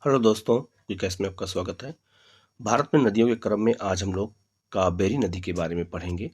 Hello दोस्तों, विकास में आपका स्वागत है। भारत में नदियों के क्रम में आज हम लोग कावेरी नदी के बारे में पढ़ेंगे।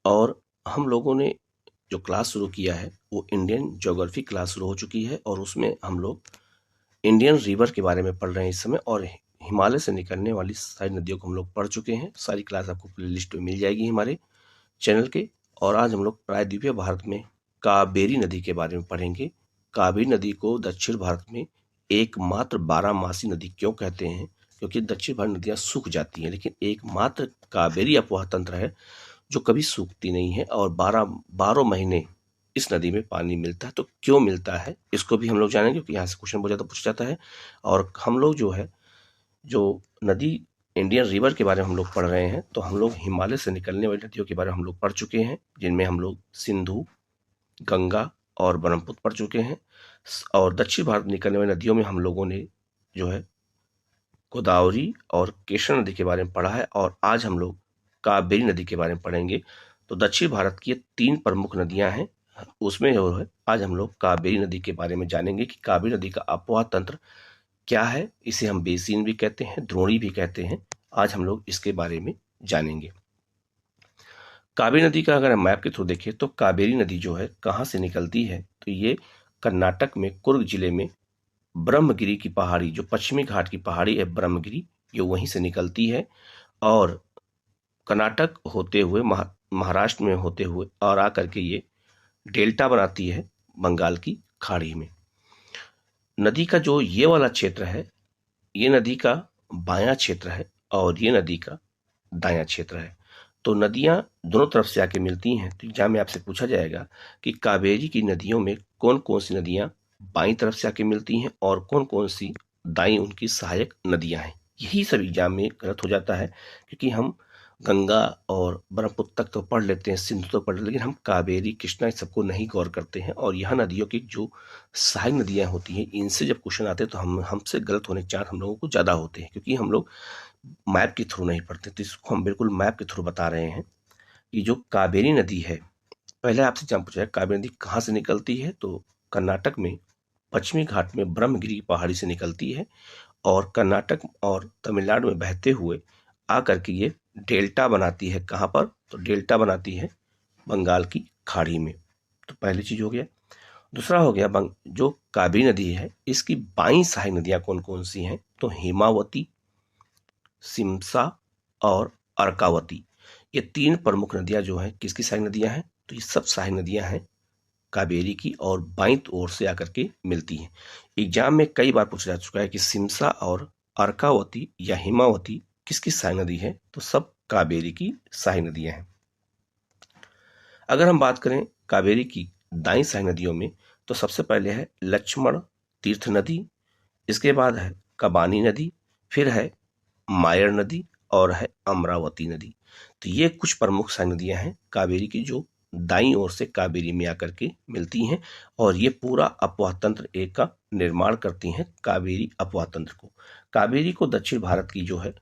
और हम लोगों ने जो क्लास शुरू किया है वो इंडियन ज्योग्राफी क्लास शुरू हो चुकी है और उसमें हम लोग इंडियन रिवर के बारे में पढ़ रहे हैं इस समय। और हिमालय से निकलने वाली सारी नदियों को हम लोग पढ़ चुके हैं। सारी क्लास आपको प्ले लिस्ट में मिल जाएगी हमारे चैनल के। और आज हम लोग प्रायद्वीपीय भारत में कावेरी नदी के बारे में पढ़ेंगे। कावेरी नदी को दक्षिण भारत में एकमात्र बारहमासी नदी क्यों कहते हैं? क्योंकि दक्षिण भारत नदियां सूख जाती हैं, लेकिन एकमात्र कावेरी अफवाह तंत्र है जो कभी सूखती नहीं है और 12 महीने इस नदी में पानी मिलता है। तो क्यों मिलता है इसको भी हम लोग जानेंगे, क्योंकि यहाँ से क्वेश्चन बहुत ज़्यादा पूछा जाता है। और हम लोग जो नदी इंडियन रिवर के बारे में हम लोग पढ़ रहे हैं, तो हम लोग हिमालय से निकलने वाली नदियों के बारे में हम लोग पढ़ चुके हैं, जिनमें हम लोग सिंधु, गंगा और ब्रह्मपुत्र पढ़ चुके हैं। और दक्षिण भारत में निकलने वाली नदियों में हम लोगों ने जो है गोदावरी और केशर नदी के बारे में पढ़ा है। और आज हम लोग कावेरी नदी के बारे में पढ़ेंगे। तो दक्षिण भारत की ये 3 प्रमुख नदियां हैं, उसमें जो है आज हम लोग कावेरी नदी के बारे में जानेंगे कि कावेरी नदी का अपवाह तंत्र क्या है। इसे हम बेसिन भी कहते हैं, द्रोणी भी कहते हैं। आज हम लोग इसके बारे में जानेंगे। कावेरी नदी का अगर हम मैप के थ्रू देखें तो कावेरी नदी जो है कहाँ से निकलती है, तो ये कर्नाटक में कुर्ग जिले में ब्रह्मगिरी की पहाड़ी, जो पश्चिमी घाट की पहाड़ी है ब्रह्मगिरी, ये वहीं से निकलती है। और कर्नाटक होते हुए महाराष्ट्र में होते हुए और आकर के ये डेल्टा बनाती है बंगाल की खाड़ी में। नदी का जो ये वाला क्षेत्र है, ये नदी का बायां क्षेत्र है और ये नदी का दायां क्षेत्र है। तो नदियां दोनों तरफ से आके मिलती हैं। तो एग्जाम में आपसे पूछा जाएगा कि कावेरी की नदियों में कौन कौन सी नदियां बाईं तरफ से आके मिलती हैं और कौन कौन सी दाईं उनकी सहायक नदियां हैं। यही सब एग्जाम में गलत हो जाता है, क्योंकि हम गंगा और ब्रह्मपुत्र तक तो पढ़ लेते हैं, सिंधु तो पढ़ लेते हैं, लेकिन हम कावेरी, कृष्णा इस सबको नहीं गौर करते हैं। और यह नदियों की जो सहायक नदियां होती हैं, इनसे जब क्वेश्चन आते हैं तो हमसे गलत होने के चांस हम लोगों को ज़्यादा होते हैं, क्योंकि हम लोग मैप के थ्रू नहीं पढ़ते। तो इसको हम बिल्कुल मैप के थ्रू बता रहे हैं कि जो कावेरी नदी है, पहले आपसे जान पूछा है कावेरी नदी कहाँ से निकलती है, तो कर्नाटक में पश्चिमी घाट में ब्रह्मगिरी की पहाड़ी से निकलती है और कर्नाटक और तमिलनाडु में बहते हुए आकर के ये डेल्टा बनाती है। कहाँ पर? तो डेल्टा बनाती है बंगाल की खाड़ी में। तो पहली चीज हो गया। दूसरा हो गया जो कावेरी नदी है, इसकी बाईं सहायक नदियां कौन कौन सी हैं, तो हेमावती, सिमसा और अर्कावती। ये 3 प्रमुख नदियां जो हैं किसकी सहायक नदियां हैं, तो ये सब सहायक नदियां हैं कावेरी की और बाईं ओर से आकर के मिलती हैं। एग्जाम में कई बार पूछा जा चुका है कि सिमसा और अर्कावती या हिमावती किसकी सहायक नदी है, तो सब कावेरी की सहायक नदियां हैं। अगर हम बात करें कावेरी की दाईं सहायक नदियों में, तो सबसे पहले है लक्ष्मण तीर्थ नदी, इसके बाद है कबानी नदी, फिर है मायर नदी और है अमरावती नदी। तो ये कुछ प्रमुख सहायक नदियां हैं कावेरी की, जो दाईं ओर से कावेरी में आकर के मिलती हैं और ये पूरा अपवाह तंत्र एक का निर्माण करती हैं, कावेरी अपवाह तंत्र को। कावेरी को दक्षिण भारत की जो है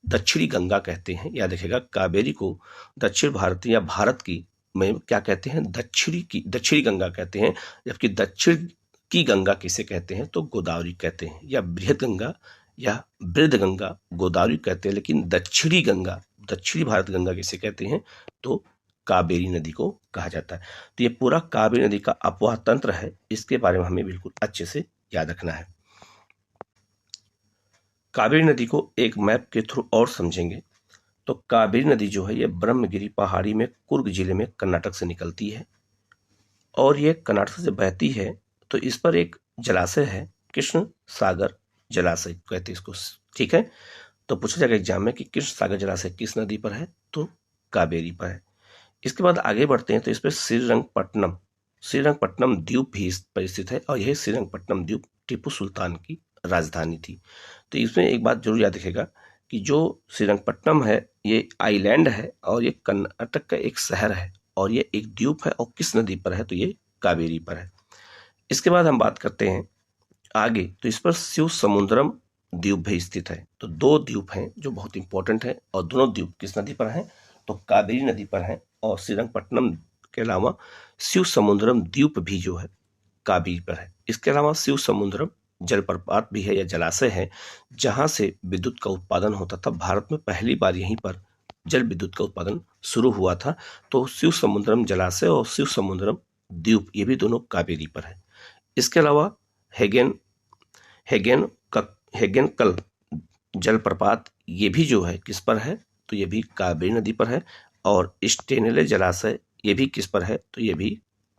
दक्षिणी गंगा कहते हैं। याद रखिएगा, कावेरी को दक्षिण भारत या भारत की में क्या कहते हैं, दक्षिणी गंगा कहते हैं। जबकि दक्षिण की गंगा किसे कहते हैं, तो गोदावरी कहते हैं, या बृहद गंगा या वृद्ध गंगा गोदावरी कहते हैं। लेकिन दक्षिणी गंगा, दक्षिणी भारत गंगा किसे कहते हैं, तो कावेरी नदी को कहा जाता है। तो ये पूरा कावेरी नदी का अपवाह तंत्र है, इसके बारे में हमें बिल्कुल अच्छे से याद रखना है। कावेरी नदी को एक मैप के थ्रू और समझेंगे तो कावेरी नदी जो है ये ब्रह्मगिरी पहाड़ी में कुर्ग जिले में कर्नाटक से निकलती है और ये कर्नाटक से बहती है। तो इस पर एक जलाशय है, कृष्ण सागर जलाशय कहते हैं इसको, ठीक है। तो पूछा जाएगा एग्जाम में कि कृष्ण सागर जलाशय किस नदी पर है, तो कावेरी पर है। इसके बाद आगे बढ़ते हैं तो इस पर श्रीरंगपट्टनम द्वीप भी इस पर स्थित है और यह श्रीरंगपट्टनम द्वीप टीपू सुल्तान की राजधानी थी। तो इसमें एक बात जरूर याद रखेगा कि जो श्रीरंगपट्टनम है ये आइलैंड है और ये कर्नाटक का एक शहर है और ये एक द्वीप है, और किस नदी पर है, तो ये कावेरी पर है। इसके बाद हम बात करते हैं आगे, तो इस पर शिव समुद्रम द्वीप भी स्थित है। तो 2 द्वीप हैं जो बहुत इंपॉर्टेंट है और दोनों द्वीप किस नदी पर हैं, तो कावेरी नदी पर है। और श्रीरंगपट्टनम के अलावा शिव समुद्रम द्वीप भी जो है कावेरी पर है। इसके अलावा शिव समुद्रम जलप्रपात भी है या जलाशय है जहां से विद्युत का उत्पादन होता था। भारत में पहली बार यहीं पर जल विद्युत का उत्पादन शुरू हुआ था। तो शिव समुद्रम जलाशय और शिव समुद्रम द्वीप, ये भी दोनों कावेरी पर है। इसके अलावा हेगेन हेगेन हेगेनकल जलप्रपात, ये भी जो है किस पर है, तो ये भी कावेरी नदी पर है। और स्टेनेले जलाशय, ये भी किस पर है, तो ये भी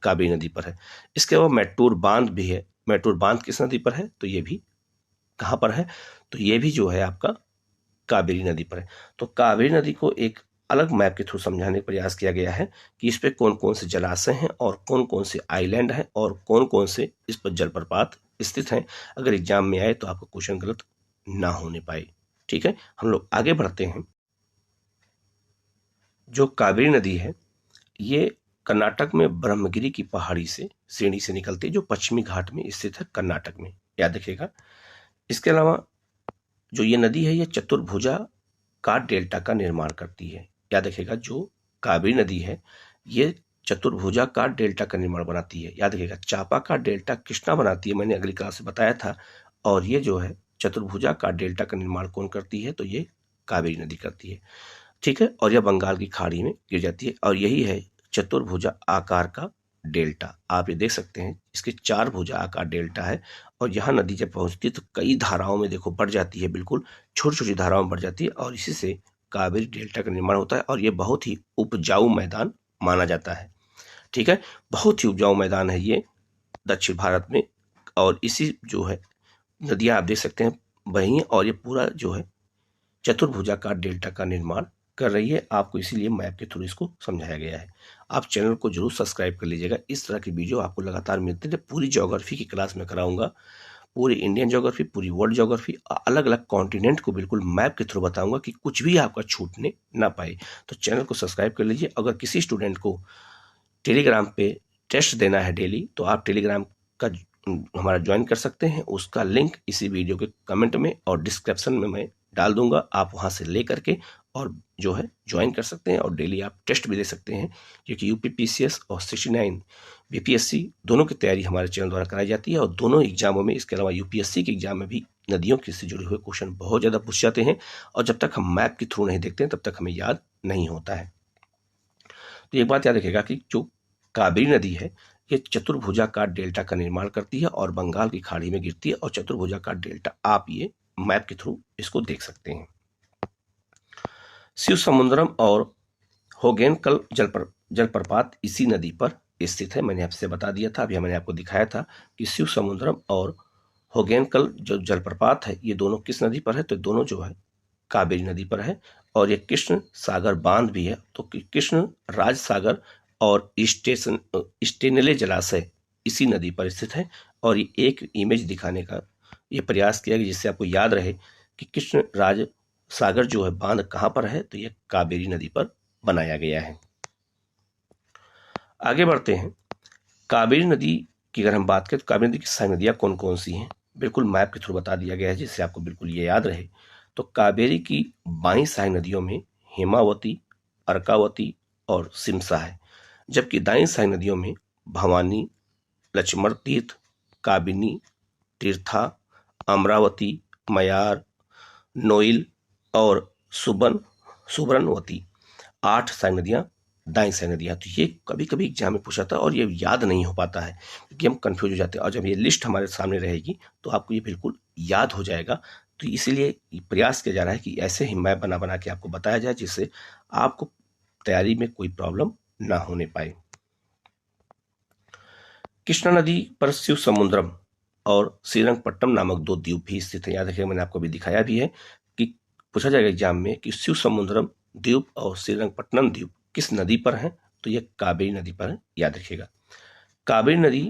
कावेरी नदी पर है। इसके अलावा मैटूर बांध भी है। मैटूर बांध किस नदी पर है, तो ये भी कहाँ पर है, तो ये भी जो है आपका कावेरी नदी पर है। तो कावेरी नदी को एक अलग मैप के थ्रू समझाने का प्रयास किया गया है कि इस पे कौन कौन से जलाशय हैं और कौन कौन से आइलैंड हैं और कौन कौन से इस पर जलप्रपात स्थित हैं। अगर एग्जाम में आए तो आपका क्वेश्चन गलत ना होने पाए। ठीक है, हम लोग आगे बढ़ते हैं। जो कावेरी नदी है ये कर्नाटक में ब्रह्मगिरी की पहाड़ी से श्रेणी से निकलती है, जो पश्चिमी घाट में स्थित है कर्नाटक में, याद रखिएगा। इसके अलावा जो ये नदी है ये चतुर्भुजा का डेल्टा का निर्माण करती है। याद रखिएगा, जो कावेरी नदी है ये चतुर्भुजा का डेल्टा का निर्माण बनाती है। याद रखिएगा, चापा का डेल्टा कृष्णा बनाती है, मैंने अगली क्लास में बताया था। और ये जो है चतुर्भुजा का डेल्टा का निर्माण कौन करती है, तो ये कावेरी नदी करती है। ठीक है, और यह बंगाल की खाड़ी में गिर जाती है। और यही है चतुर्भुजा आकार का डेल्टा। आप ये देख सकते हैं, इसके 4 भुजा आकार डेल्टा है। और यहाँ नदी जब पहुंचती है तो कई धाराओं में देखो बढ़ जाती है, बिल्कुल छोटी छोटी धाराओं में बढ़ जाती है, और इसी से कावेरी डेल्टा का निर्माण होता है। और ये बहुत ही उपजाऊ मैदान माना जाता है। ठीक है, बहुत ही उपजाऊ मैदान है ये दक्षिण भारत में। और इसी जो है नदियां आप देख सकते हैं वहीं, और ये पूरा जो है चतुर्भुजा का डेल्टा का निर्माण कर रही है। आपको इसीलिए मैप के थ्रू इसको समझाया गया है। आप चैनल को जरूर सब्सक्राइब कर लीजिएगा, इस तरह की वीडियो आपको लगातार मिलते रहे। पूरी ज्योग्राफी की क्लास में कराऊंगा, पूरी इंडियन ज्योग्राफी, पूरी वर्ल्ड ज्योग्राफी, अलग अलग कॉन्टिनेंट को बिल्कुल मैप के थ्रू बताऊंगा कि कुछ भी आपका छूटने ना पाए। तो चैनल को सब्सक्राइब कर लीजिए। अगर किसी स्टूडेंट को टेलीग्राम पे टेस्ट देना है डेली, तो आप टेलीग्राम का हमारा ज्वाइन कर सकते हैं। उसका लिंक इसी वीडियो के कमेंट में और डिस्क्रिप्शन में मैं डाल दूंगा। आप वहां से ले करके और जो है ज्वाइन कर सकते हैं और डेली आप टेस्ट भी दे सकते हैं, क्योंकि यूपीपीसीएस और 69 बीपीएससी दोनों की तैयारी हमारे चैनल द्वारा कराई जाती है। और दोनों एग्जामों में, इसके अलावा यूपीएससी के एग्जाम में भी नदियों के से जुड़े हुए क्वेश्चन बहुत ज़्यादा पूछ जाते हैं, और जब तक हम मैप के थ्रू नहीं देखते हैं तब तक हमें याद नहीं होता है। तो एक बात याद रखिएगा कि जो कावेरी नदी है ये चतुर्भुजा का डेल्टा का निर्माण करती है और बंगाल की खाड़ी में गिरती है। और चतुर्भुजा का डेल्टा आप ये मैप के थ्रू इसको देख सकते हैं। शिव समुद्रम और होगेनकल जलप्रपात इसी नदी पर स्थित है। मैंने आपसे बता दिया था, अभी मैंने आपको दिखाया था कि शिव समुद्रम और होगेनकल जो जलप्रपात है ये दोनों किस नदी पर है, तो दोनों जो है कावेरी नदी पर है। और ये कृष्ण सागर बांध भी है, तो कृष्ण राज सागर और स्टेनेले जलाशय इसी नदी पर स्थित है। और ये एक इमेज दिखाने का ये प्रयास किया गया जिससे आपको याद रहे कि कृष्ण राज सागर जो है बांध कहाँ पर है, तो ये कावेरी नदी पर बनाया गया है। आगे बढ़ते हैं। कावेरी नदी की अगर हम बात करें तो कावेरी नदी की सहायक नदियाँ कौन कौन सी हैं, बिल्कुल मैप के थ्रू बता दिया गया है जिससे आपको बिल्कुल ये याद रहे। तो कावेरी की बाईं सहायक नदियों में हेमावती, अर्कावती और सिमसा है, जबकि दाईं सहायक नदियों में भवानी, लक्ष्मण तीर्थ, काबिनी, तीर्था, अमरावती, मयार, नोइल और सुबर्णवती 8 सहायक नदियाँ दाईं सहायक नदियाँ। तो ये कभी कभी एग्जाम में पूछा था और ये याद नहीं हो पाता है क्योंकि हम कंफ्यूज हो जाते हैं, और जब ये लिस्ट हमारे सामने रहेगी तो आपको ये बिल्कुल याद हो जाएगा। तो इसीलिए प्रयास किया जा रहा है कि ऐसे ही मैप बना बना के आपको बताया जाए जिससे आपको तैयारी में कोई प्रॉब्लम ना होने पाए। कृष्णा नदी पर शिव समुद्रम और श्रीरंगपट्टनम नामक 2 द्वीप भी स्थित है। याद रखिएगा, मैंने आपको भी दिखाया भी है कि पूछा जाएगा एग्जाम में कि शिव समुद्रम द्वीप और श्रीरंगपट्टनम द्वीप किस नदी पर है, तो यह कावेरी नदी पर है। याद रखिएगा, कावेरी नदी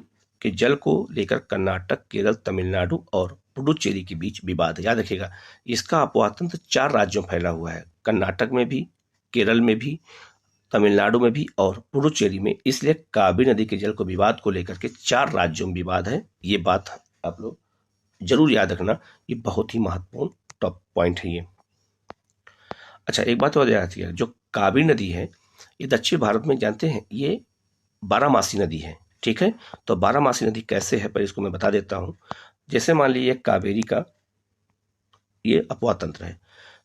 के जल को लेकर कर्नाटक, केरल, तमिलनाडु और पुडुचेरी के बीच विवाद है। याद रखिएगा, इसका अपवाद तंत्र 4 राज्यों में फैला हुआ है, कर्नाटक में भी, केरल में भी, तमिलनाडु में भी और पुडुचेरी में। इसलिए कावेरी नदी के जल को विवाद को लेकर के 4 राज्यों में विवाद है। ये बात आप लोग जरूर याद रखना, ये बहुत ही महत्वपूर्ण टॉप पॉइंट है ये। अच्छा, एक बात और याद रखिएगा, जो कावेरी नदी है ये दक्षिण भारत में जानते हैं ये 12 मासी नदी है। ठीक है, तो 12 मासी नदी कैसे है पर इसको मैं बता देता हूँ। जैसे मान लीजिए कावेरी का ये अपवाह तंत्र है,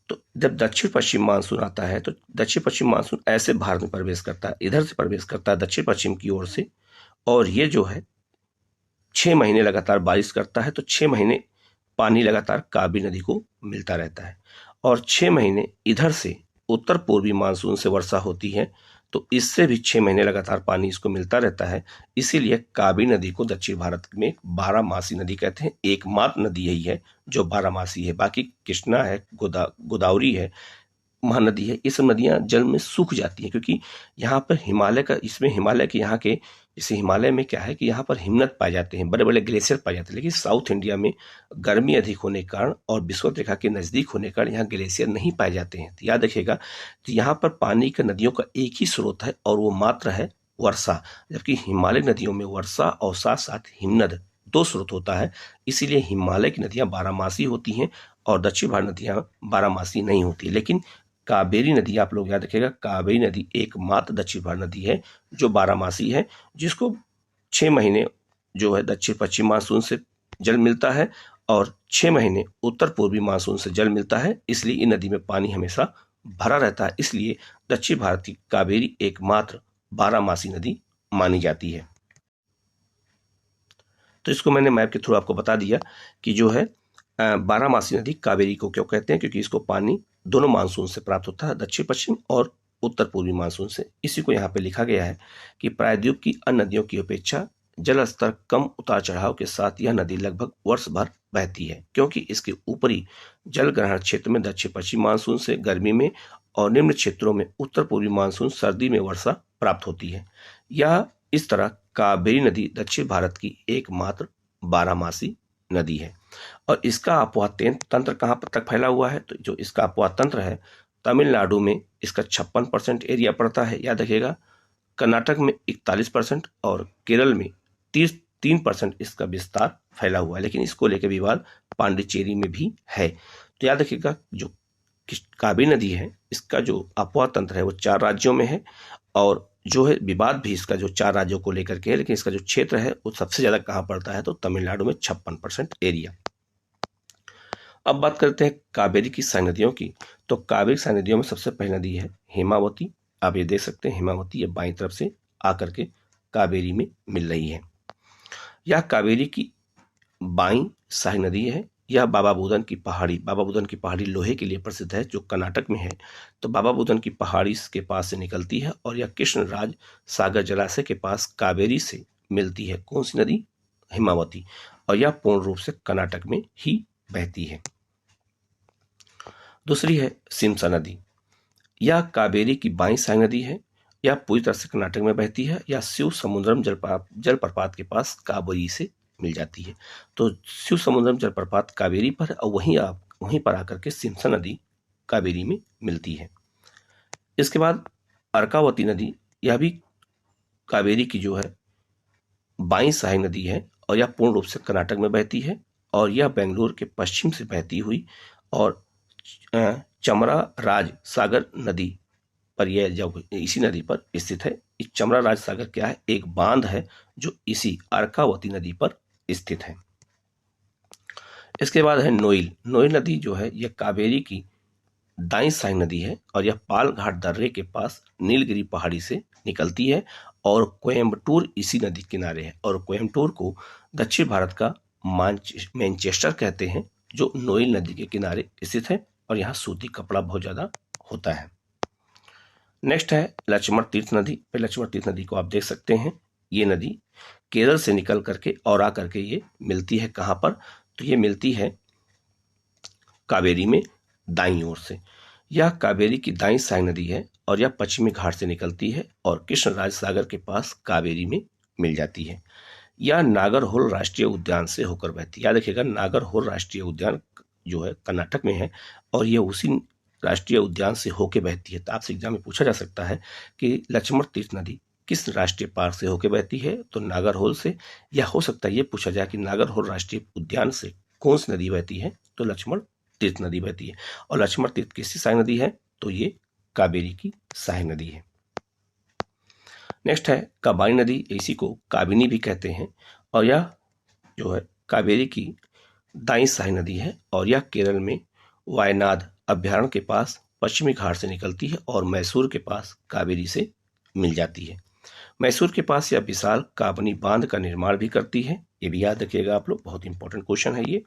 तो जब दक्षिण पश्चिम मानसून आता है तो दक्षिण पश्चिम मानसून ऐसे भारत में प्रवेश करता है, इधर से प्रवेश करता है दक्षिण पश्चिम की ओर से, और ये जो है 6 महीने लगातार बारिश करता है। तो 6 महीने पानी लगातार कावेरी नदी को मिलता रहता है, और 6 महीने इधर से उत्तर पूर्वी मानसून से वर्षा होती है, तो इससे भी 6 महीने लगातार पानी इसको मिलता रहता है। इसीलिए कावेरी नदी को दक्षिण भारत में 12मासी नदी कहते हैं। एकमात्र नदी यही है जो 12मासी है। बाकी कृष्णा है, गोदावरी है, महानदी है, ये सब नदियां जल में सूख जाती हैं, क्योंकि यहाँ पर हिमालय का, इसमें हिमालय के यहाँ के, जैसे हिमालय में क्या है कि यहाँ पर हिमनद पाए जाते हैं, बड़े बड़े ग्लेशियर पाए जाते हैं, लेकिन साउथ इंडिया में गर्मी अधिक होने के कारण और विषुवत रेखा के नज़दीक होने के कारण यहाँ ग्लेशियर नहीं पाए जाते हैं। तो याद रखिएगा, तो यहाँ पर पानी का नदियों का एक ही स्रोत है और वो मात्र है वर्षा, जबकि हिमालय नदियों में वर्षा और साथ साथ हिमनद 2 स्रोत होता है। इसीलिए हिमालय की नदियाँ 12मासी होती हैं और दक्षिण भारत नदियाँ 12मासी नहीं होती। लेकिन कावेरी नदी, आप लोग याद रखिएगा, कावेरी नदी एकमात्र दक्षिण भारत नदी है जो 12मासी है, जिसको 6 महीने जो है दक्षिण पश्चिम मानसून से जल मिलता है और 6 महीने उत्तर पूर्वी मानसून से जल मिलता है। इसलिए इन नदी में पानी हमेशा भरा रहता है। इसलिए दक्षिण भारत की कावेरी एकमात्र 12मासी नदी मानी जाती है। तो इसको मैंने मैप के थ्रू आपको बता दिया कि जो है 12मासी नदी कावेरी को क्यों कहते हैं, क्योंकि इसको पानी दोनों मानसून से प्राप्त होता है, दक्षिण पश्चिम और उत्तर पूर्वी मानसून से। इसी को यहाँ पे लिखा गया है कि प्रायद्वीप की अन्य नदियों की अपेक्षा जल स्तर कम उतार चढ़ाव के साथ यह नदी लगभग वर्ष भर बहती है, क्योंकि इसके ऊपरी जल ग्रहण क्षेत्र में दक्षिण पश्चिम मानसून से गर्मी में और निम्न क्षेत्रों में उत्तर पूर्वी मानसून सर्दी में वर्षा प्राप्त होती है। यह इस तरह कावेरी नदी दक्षिण भारत की एकमात्र 12मासी नदी है। और इसका अपवाह तंत्र कहाँ तक फैला हुआ है, तो जो इसका अपवाह तंत्र है, तमिलनाडु में इसका 56% एरिया पड़ता है, याद रखिएगा, कर्नाटक में 41% और केरल में 3% इसका विस्तार फैला हुआ है। लेकिन इसको लेकर विवाद पांडिचेरी में भी है। तो याद रखिएगा, जो कावेरी नदी है इसका जो अपवाह तंत्र है वो 4 राज्यों में है, और जो है विवाद भी इसका जो 4 राज्यों को लेकर के है, लेकिन इसका जो क्षेत्र है वो सबसे ज्यादा कहाँ पड़ता है, तो तमिलनाडु में 56% एरिया। अब बात करते हैं कावेरी की सहायक नदियों की। तो कावेरी सहायक नदियों में सबसे पहली नदी है हेमावती। आप ये देख सकते हैं, हेमावती ये बाईं तरफ से आकर के कावेरी में मिल रही है। यह कावेरी की बाईं सहायक नदी है। यह बाबा बुदन की पहाड़ी लोहे के लिए प्रसिद्ध है, जो कर्नाटक में है। तो बाबा बुदन की पहाड़ी के पास से निकलती है और यह कृष्णराज सागर जलाशय के पास कावेरी से मिलती है। कौन सी नदी? हेमावती। और यह पूर्ण रूप से कर्नाटक में ही बहती है। दूसरी है सिमसा नदी। यह कावेरी की बाईं सहायक नदी है। यह पूरी तरह से कर्नाटक में बहती है। यह शिव समुद्रम जलप्रपात के पास कावेरी से मिल जाती है। तो शिव समुद्रम जलप्रपात कावेरी पर है और वहीं पर आकर के सिमसा नदी कावेरी में मिलती है। इसके बाद अर्कावती नदी, यह भी कावेरी की जो है बाईं सहायक नदी है और यह पूर्ण रूप से कर्नाटक में बहती है, और यह बेंगलुरु के पश्चिम से बहती हुई और चमरा राज सागर नदी पर, यह जब इसी नदी पर स्थित है। इस चमरा राज सागर क्या है? एक बांध है जो इसी अर्कावती नदी पर स्थित है। इसके बाद है नोइल नदी जो है यह कावेरी की दाईं सहायक नदी है और यह पाल घाट दर्रे के पास नीलगिरी पहाड़ी से निकलती है और कोयम्बटूर इसी नदी किनारे है। और कोयम्बटूर को दक्षिण भारत का मैनचेस्टर कहते हैं, जो नोइल नदी के किनारे स्थित है और यहाँ सूती कपड़ा बहुत ज्यादा होता है। नेक्स्ट है लक्ष्मण तीर्थ नदी। लक्ष्मण तीर्थ नदी को आप देख सकते हैं, ये नदी केरल से निकल करके और आकर के ये मिलती है कहाँ पर? तो ये मिलती है कावेरी में दाईं ओर से। यह कावेरी की दाईं सहायक नदी है और यह पश्चिमी घाट से निकलती है और कृष्णराज सागर के पास कावेरी में मिल जाती है। यह नागरहोल राष्ट्रीय उद्यान से होकर बहती है। याद रखिएगा, नागरहोल राष्ट्रीय उद्यान जो है कर्नाटक में है और यह उसी राष्ट्रीय उद्यान से होकर बहती है। तो आपसे एग्जाम में पूछा जा सकता है कि लक्ष्मण तीर्थ नदी किस राष्ट्रीय पार्क से होकर बहती है? तो नागरहोल से। या हो सकता है ये पूछा जाए कि नागरहोल राष्ट्रीय उद्यान से कौन सी नदी बहती है? तो लक्ष्मण तीर्थ नदी बहती है। और लक्ष्मण तीर्थ किसकी सहायक नदी है? तो ये कावेरी की सहायक नदी है। नेक्स्ट है कबानी नदी, इसी को काबिनी भी कहते हैं और यह जो है कावेरी की दाई सहाय नदी है और यह केरल में वायनाड अभ्यारण्य के पास पश्चिमी घाट से निकलती है और मैसूर के पास कावेरी से मिल जाती है। मैसूर के पास यह विशाल काबनी बांध का निर्माण भी करती है। ये भी याद रखिएगा आप लोग, बहुत इंपॉर्टेंट क्वेश्चन है ये।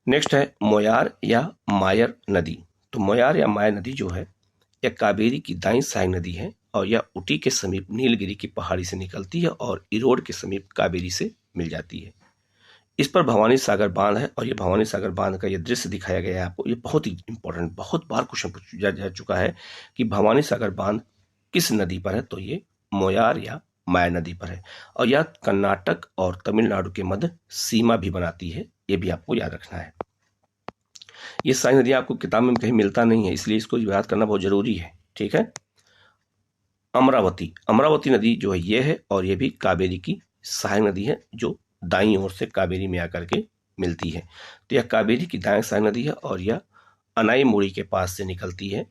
नेक्स्ट है मोयार या मायर नदी। तो मोयार या मायर नदी जो है यह कावेरी की दाईं सहायक नदी है और यह ऊटी के समीप नीलगिरी की पहाड़ी से निकलती है और इरोड के समीप कावेरी से मिल जाती है। इस पर भवानी सागर बांध है और ये भवानी सागर बांध का ये दृश्य दिखाया गया है आपको। ये बहुत ही इंपॉर्टेंट, बहुत बार क्वेश्चन पूछा जा चुका है कि भवानी सागर बांध किस नदी पर है, तो ये मोयार या माया नदी पर है और यह कर्नाटक और तमिलनाडु के मध्य सीमा भी बनाती है। ये भी आपको याद रखना है। ये सारी नदियां आपको किताब में कहीं मिलता नहीं है, इसलिए इसको याद करना बहुत जरूरी है। ठीक है। अमरावती नदी जो है ये है और ये भी कावेरी की सहायक नदी है जो दाईं ओर से कावेरी में आकर के मिलती है। तो यह कावेरी की दाएं सहायक नदी है और यह अनाईमुड़ी के पास से निकलती है,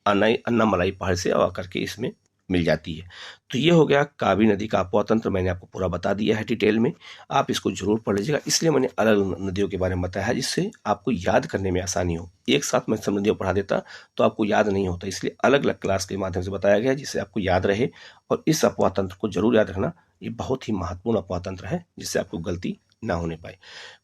अन्नामलाई पहाड़ से आकर के इसमें मिल जाती है। तो ये हो गया कावेरी नदी का अपवाह तंत्र, मैंने आपको पूरा बता दिया है डिटेल में। आप इसको जरूर पढ़ लीजिएगा, इसलिए मैंने अलग नदियों के बारे में बताया है जिससे आपको याद करने में आसानी हो। एक साथ मैं सब नदियों पढ़ा देता तो आपको याद नहीं होता, इसलिए अलग अलग क्लास के माध्यम से बताया गया जिससे आपको याद रहे। और इस अपवाह तंत्र को जरूर याद रखना, ये बहुत ही महत्वपूर्ण अपवाह तंत्र है जिससे आपको गलती ना होने पाए।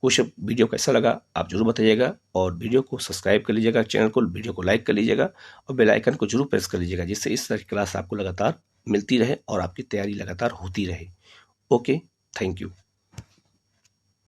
कुछ वीडियो कैसा लगा आप जरूर बताइएगा और वीडियो को सब्सक्राइब कर लीजिएगा, चैनल को, वीडियो को लाइक कर लीजिएगा और बेल आइकन को जरूर प्रेस कर लीजिएगा जिससे इस तरह की क्लास आपको लगातार मिलती रहे और आपकी तैयारी लगातार होती रहे। Okay, thank you.